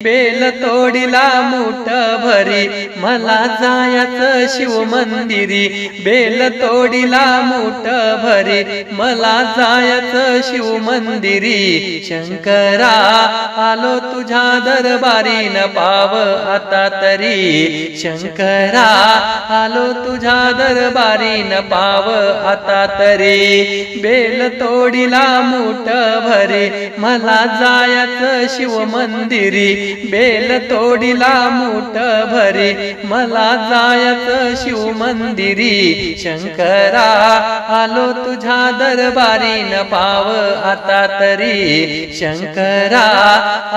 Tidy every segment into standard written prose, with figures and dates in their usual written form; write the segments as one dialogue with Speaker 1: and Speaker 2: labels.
Speaker 1: Bell तोडीला मूठ भरी मला जायचं शिव मंदिरी बेल तोडीला मूठ भरी मला जायचं शिव मंदिरी शंकरा आलो तुझ्या दरबारी न पाव आता तरी शंकरा आलो तुझ्या दरबारी न पाव आता तरी बेल तोडीला मूठ भरी मला जायचं शिव मंदिरी बेल तोडीला मूठ भरी मला जायचं शिव मंदिरी शंकरा आलो तुझ्या दरबारी न पाव आता तरी शंकरा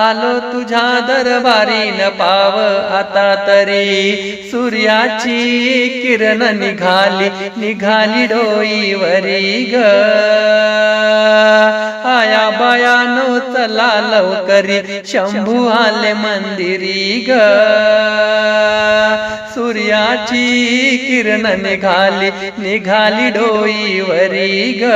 Speaker 1: आलो तुझ्या दरबारी न पाव आता तरी सूर्याची किरण निघाली डोईवरी ग आया बायानो चला लवकरी शंभू आले मंदिरी ग सूर्याची किरण निघाली डोईवरी ग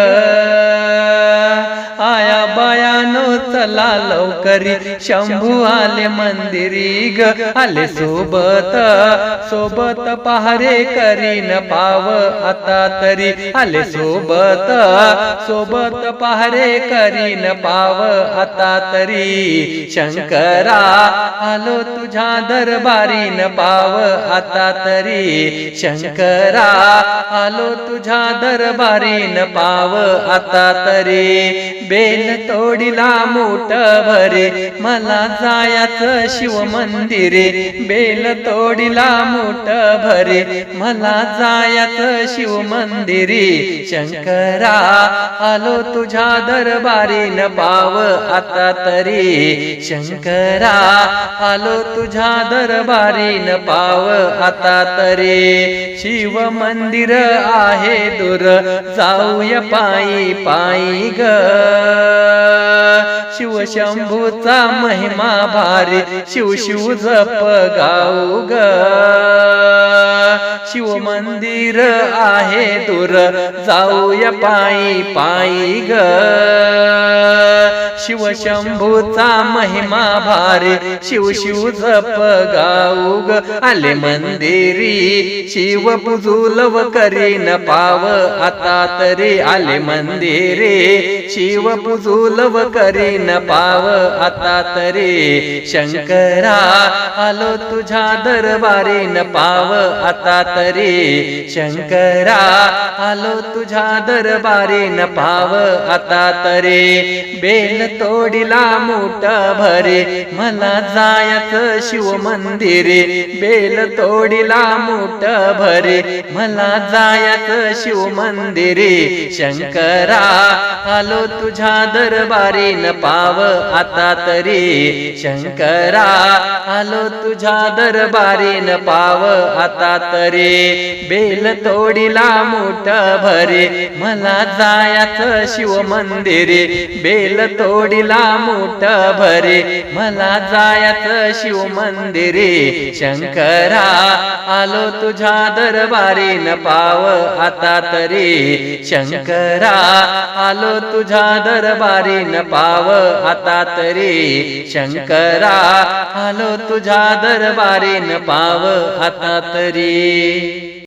Speaker 1: आया बायानो चला लवकरी शंभू आले मंदिरी ग आले सोबत पहारे करीन पाव आता तरी आले सोबत पहारे करीन पाव आता तरी शंकरा आलो तुझ्या दरबारी न पाव आता तरी शंकरा आलो तुझ्या दरबारी न पाव आता तरी बेल तोडीला मूठ भरे मला जायचं शिव मंदिरे बेल तोडीला मूठ भरे मला जायचं शिव मंदिरे शंकरा आलो तुझ्या दरबारी न पाव आता तरी शंकरा आलो तुझ्या दरबारी न पाव आता तरी शिव मंदिर आहे दूर जाऊया पायी पायी ग शिव शंभूचा महिमा भारी शिव शिव जप गाऊ ग शिव मंदिर आहे दूर जाऊया पायी पायी ग शिव शंभूचा महिमा भारी शिव शिव जप गाऊ ग आले मंदिरी शिव पुजूलव करीन पाव आता तरी आले मंदिरे शिव पुजूलव करीन पाव आता तरी शंकरा आलो तुझ्या दरबारी न पाव आता तरी शंकरा आलो तुझ्या दरबारी न पाव आता तरी बेल तोडीला मूठ भरे मला जायचं शिव मंदिरे बेल तोडीला मूठ भरे मला जायचं शिव मंदिरे शंकरा आलो तुझ्या दरबारी न पाव आता तरी शंकरा आलो तुझ्या दरबारी न पाव आता तरी बेल तोडीला मूठ भरे मला जायचं शिव मंदिरे बेल तोडीला मूठ भरे मला जायचं शिव मंदिरे शंकरा आलो तुझ्या दरबारी न पाव आता तरी शंकरा आलो तुझ्या दरबारी न पाव आता तरी शंकरा आलो तुझ्या दरबारी न पाव आता तरी।